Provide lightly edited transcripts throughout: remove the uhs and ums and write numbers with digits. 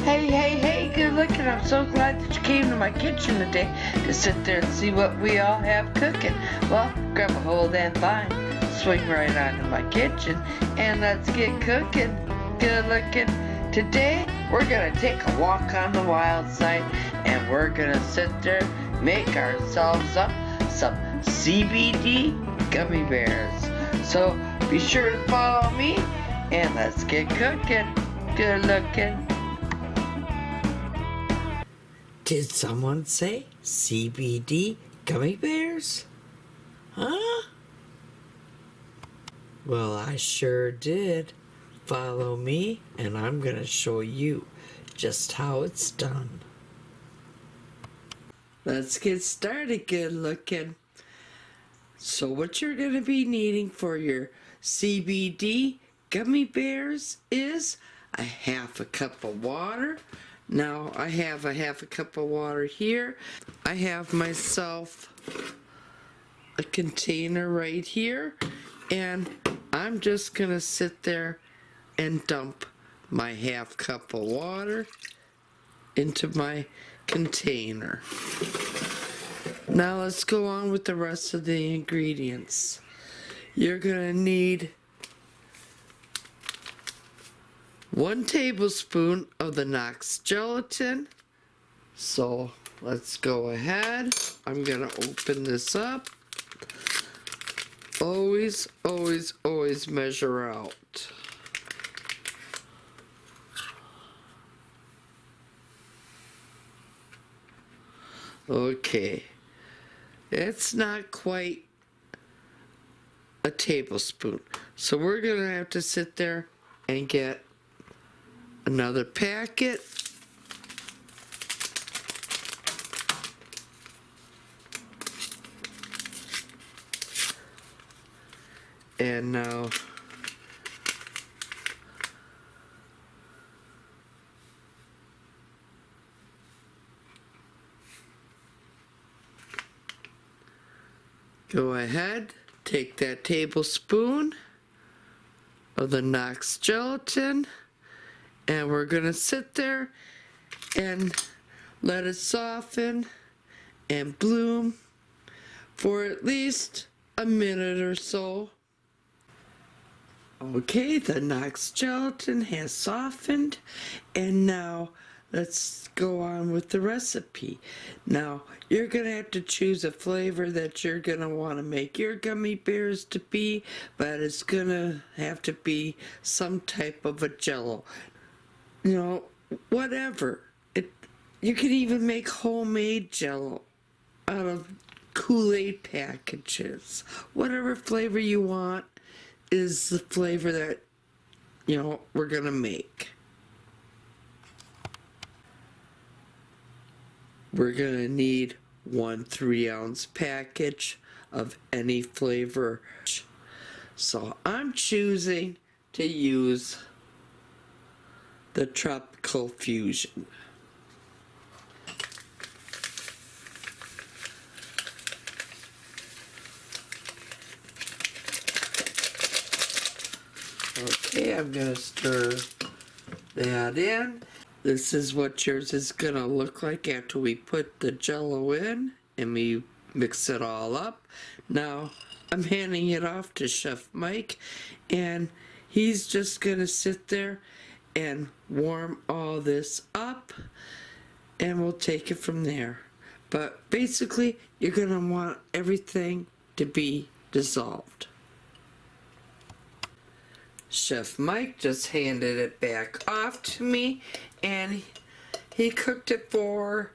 Hey, good looking. I'm so glad that you came to my kitchen today to sit there and see what we all have cooking. Well, grab a whole damn vine, swing right onto my kitchen, and let's get cooking. Good looking. Today, we're gonna take a walk on the wild side, and we're gonna sit there, make ourselves up some CBD Gummy Bears. So, be sure to follow me, and let's get cooking. Good looking. Did someone say CBD Gummy Bears? Huh? Well, I sure did. Follow me, and I'm gonna show you just how it's done. Let's get started, good looking. So what you're gonna be needing for your CBD Gummy Bears is a half a cup of water. Now I have a half a cup of water here. I have myself a container right here, and I'm just gonna sit there and dump my half cup of water into my container. Now let's go on with the rest of the ingredients. You're gonna need 1 tablespoon of the Knox gelatin. So let's go ahead. I'm gonna open this up. Always measure out. Okay, it's not quite a tablespoon, so we're gonna have to sit there and get another packet. And now go ahead, take that tablespoon of the Knox gelatin, and we're gonna sit there and let it soften and bloom for at least a minute or so. Okay, the Knox gelatin has softened, and now let's go on with the recipe. Now, you're gonna have to choose a flavor that you're gonna wanna make your gummy bears to be, but it's gonna have to be some type of a JELLO. You know, whatever. You can even make homemade JELLO out of Kool-Aid packages. Whatever flavor you want is the flavor that, we're gonna make. We're gonna need 1 3-ounce package of any flavor. So I'm choosing to use the Tropical Fusion. Okay, I'm gonna stir that in. This is what yours is gonna look like after we put the JELLO in and we mix it all up. Now, I'm handing it off to Chef Mike, and he's just gonna sit there and warm all this up, and we'll take it from there. But basically, you're gonna want everything to be dissolved. Chef Mike just handed it back off to me, and he cooked it for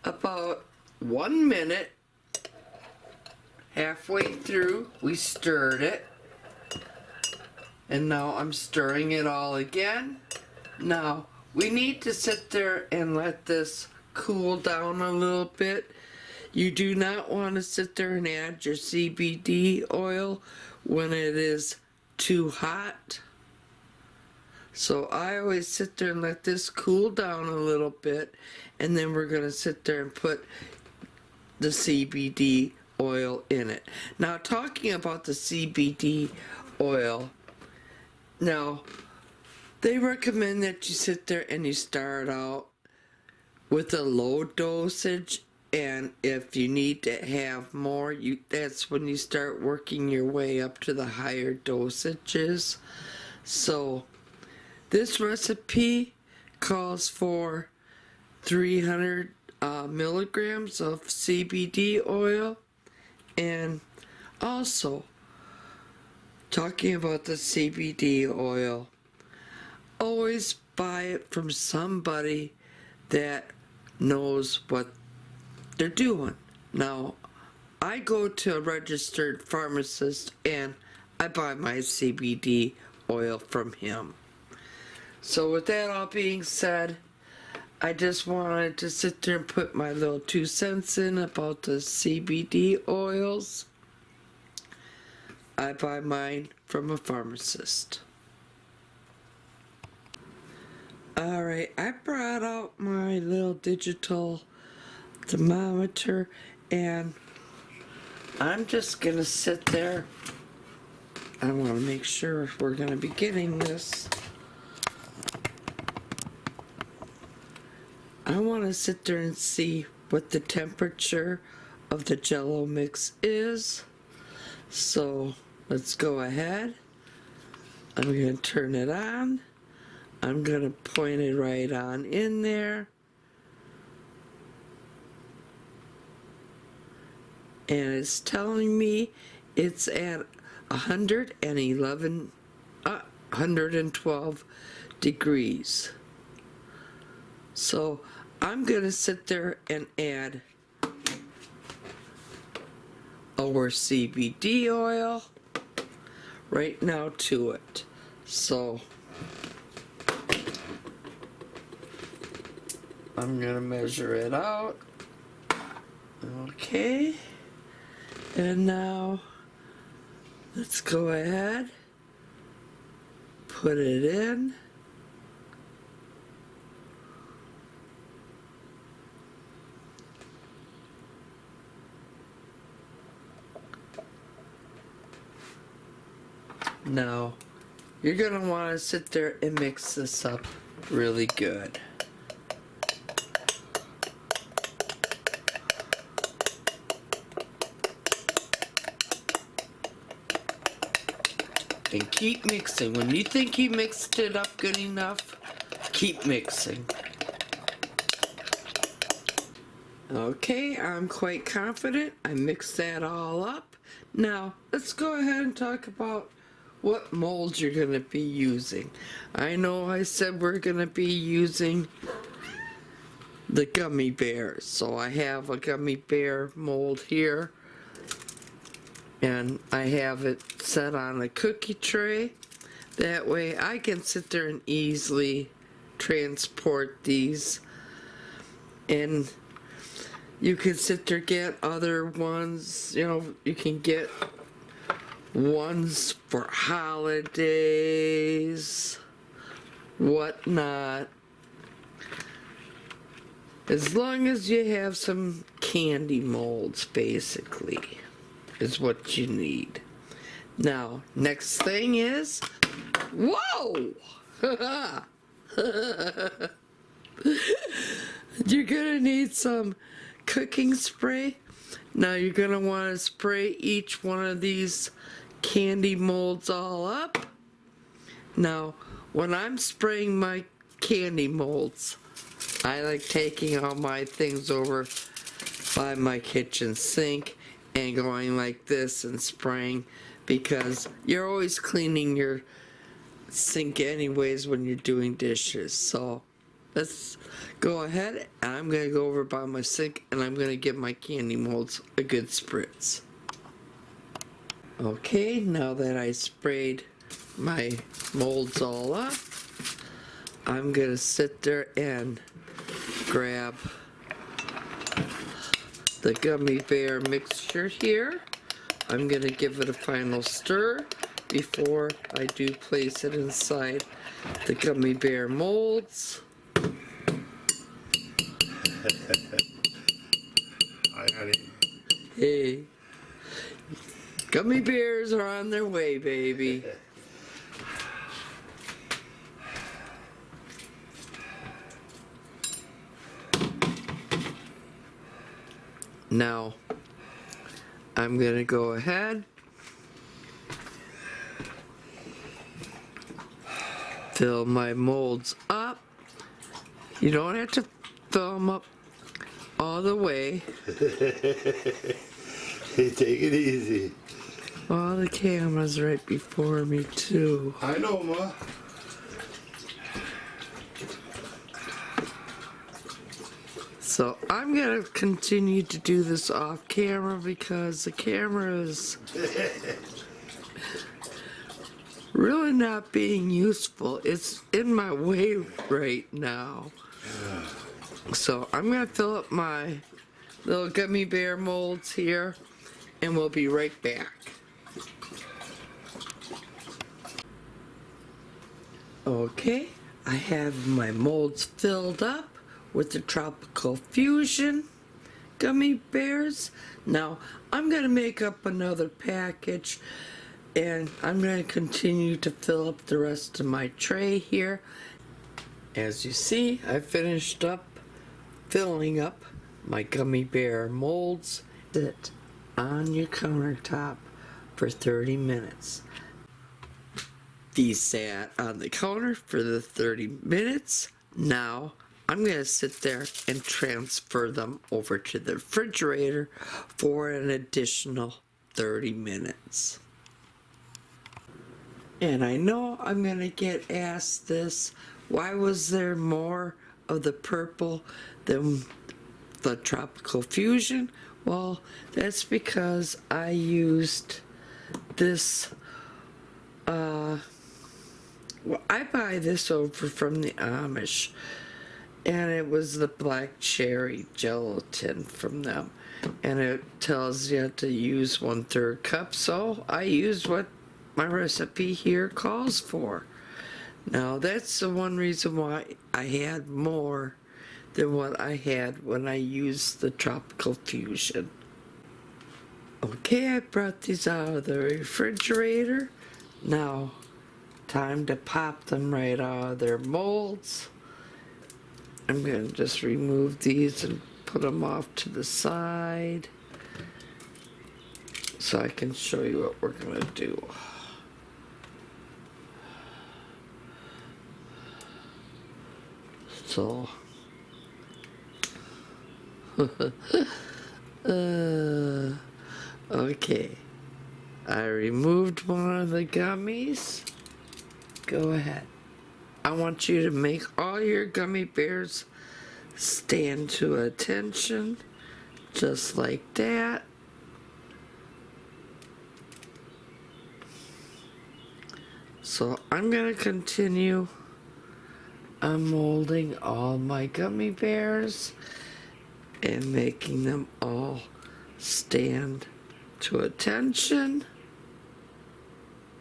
about 1 minute. Halfway through, we stirred it, and now I'm stirring it all again. Now, we need to sit there and let this cool down a little bit. You do not want to sit there and add your CBD oil when it is too hot. So I always sit there and let this cool down a little bit, and then we're going to sit there and put the CBD oil in it. Now, talking about the CBD oil, now they recommend that you sit there and you start out with a low dosage, and if you need to have more, that's when you start working your way up to the higher dosages. So this recipe calls for 300 milligrams of CBD oil. And also, talking about the CBD oil, always buy it from somebody that knows what they're doing. Now, I go to a registered pharmacist and I buy my CBD oil from him. So with that all being said, I just wanted to sit there and put my little 2 cents in about the CBD oils. I buy mine from a pharmacist. Alright, I brought out my little digital thermometer and I'm just gonna sit there. I want to make sure we're gonna be getting this. I want to sit there and see what the temperature of the JELLO mix is. So let's go ahead. I'm going to turn it on. I'm going to point it right on in there. And it's telling me it's at 112 degrees. So I'm going to sit there and add our CBD oil right now to it. So I'm going to measure it out. Okay. And now let's go ahead, put it in. Now, you're going to want to sit there and mix this up really good. And keep mixing. When you think you mixed it up good enough, keep mixing. Okay, I'm quite confident I mixed that all up. Now, let's go ahead and talk about what molds you're going to be using. I know I said we're going to be using the gummy bears. So I have a gummy bear mold here. And I have it set on a cookie tray. That way I can sit there and easily transport these. And you can sit there, get other ones, you know, you can get ones for holidays, whatnot. As long as you have some candy molds, basically, is what you need. Now, next thing is, whoa! You're gonna need some cooking spray. Now you're gonna want to spray each one of these candy molds all up. Now, when I'm spraying my candy molds, I like taking all my things over by my kitchen sink and going like this and spraying, because you're always cleaning your sink anyways when you're doing dishes. So let's go ahead, and I'm going to go over by my sink and I'm going to give my candy molds a good spritz. Okay, now that I sprayed my molds all up, I'm going to sit there and grab the gummy bear mixture here. I'm going to give it a final stir before I do place it inside the gummy bear molds. Hi, honey. Hey, gummy bears are on their way, baby. Now, I'm gonna go ahead, fill my molds up. You don't have to fill them up all the way. Hey, take it easy. Oh, the camera's right before me too. I know, Ma. So I'm gonna continue to do this off camera because the camera is really not being useful. It's in my way right now. So I'm gonna fill up my little gummy bear molds here and we'll be right back. Okay, I have my molds filled up with the Tropical Fusion gummy bears. Now I'm gonna make up another package and I'm gonna continue to fill up the rest of my tray here. As you see, I finished up filling up my gummy bear molds. Sit on your countertop for 30 minutes. These sat on the counter for the 30 minutes. Now I'm going to sit there and transfer them over to the refrigerator for an additional 30 minutes. And I know I'm going to get asked this, why was there more of the purple than the Tropical Fusion? Well, that's because I used this, well, I buy this over from the Amish, and it was the black cherry gelatin from them, and it tells you to use 1/3 cup, so I used what my recipe here calls for. Now that's the one reason why I had more than what I had when I used the Tropical Fusion. Okay, I brought these out of the refrigerator. Now, time to pop them right out of their molds. I'm going to just remove these and put them off to the side so I can show you what we're going to do. So, okay, I removed one of the gummies. Go ahead. I want you to make all your gummy bears stand to attention, just like that. So I'm going to continue unmolding all my gummy bears and making them all stand to attention,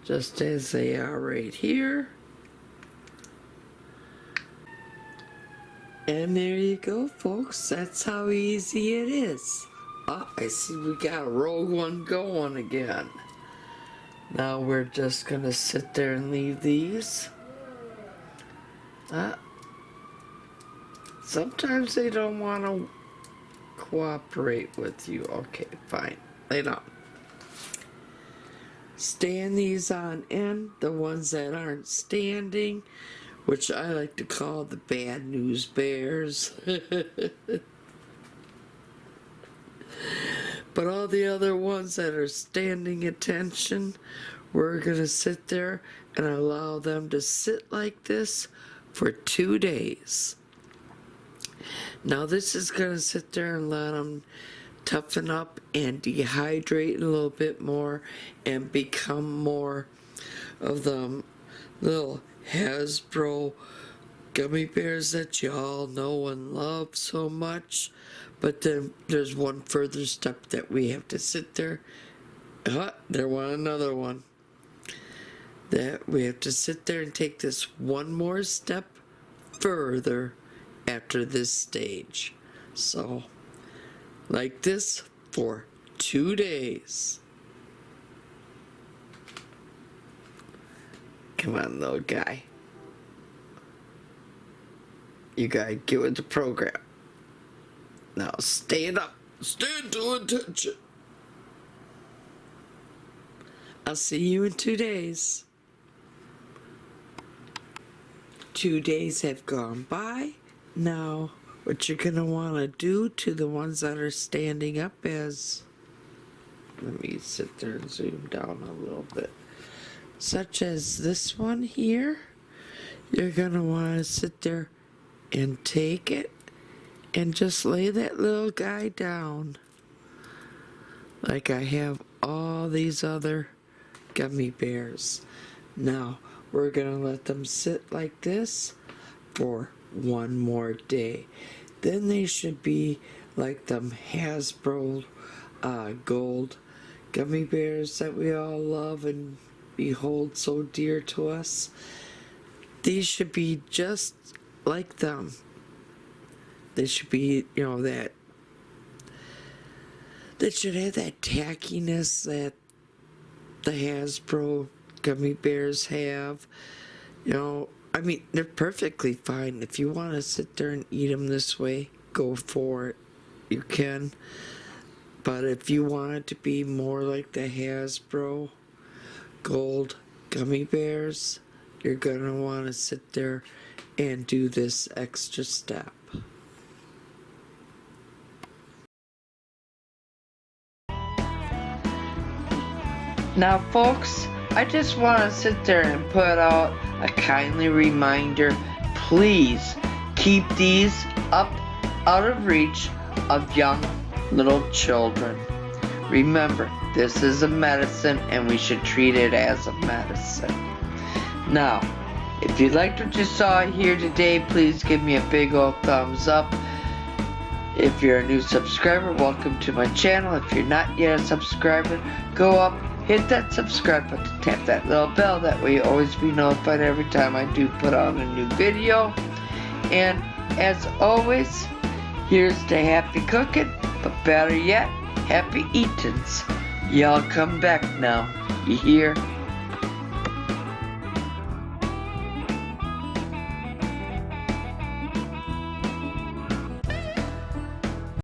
just as they are right here. And there you go, folks. That's how easy it is. Oh, I see we got a rogue one going again. Now we're just gonna sit there and leave these. Sometimes they don't want to cooperate with you. Okay, fine. Lay down. Stand these on end, the ones that aren't standing, which I like to call the bad news bears. But all the other ones that are standing attention, we're going to sit there and allow them to sit like this for 2 days. Now this is going to sit there and let them toughen up and dehydrate a little bit more and become more of the little Hasbrio gummy bears that you all know and love so much. But then there's one further step that we have to sit there. There went another one. That we have to sit there and take this one more step further after this stage. So, like this for 2 days. Come on, little guy. You gotta get with the program. Now stand up. Stand to attention. I'll see you in 2 days. 2 days have gone by. Now, what you're gonna want to do to the ones that are standing up is, let me sit there and zoom down a little bit, such as this one here. You're gonna want to sit there and take it and just lay that little guy down, like I have all these other gummy bears. Now we're gonna let them sit like this for one more day. Then they should be like them Hasbrio Gold Gummy Bears that we all love and behold so dear to us. These should be just like them. They should be, that should have that tackiness that the Hasbrio Gummy Bears have. They're perfectly fine. If you want to sit there and eat them this way, go for it. You can. But if you want it to be more like the Hasbrio Gold Gummy Bears, you're going to want to sit there and do this extra step. Now, folks, I just want to sit there and put out a kindly reminder. Please keep these up out of reach of young little children. Remember, this is a medicine and we should treat it as a medicine. Now, if you liked what you saw here today, please give me a big old thumbs up. If you're a new subscriber, welcome to my channel. If you're not yet a subscriber, go up, hit that subscribe button, tap that little bell. That way you'll always be notified every time I do put on a new video. And as always, here's to happy cooking, but better yet, happy eatins'. Y'all come back now. You hear?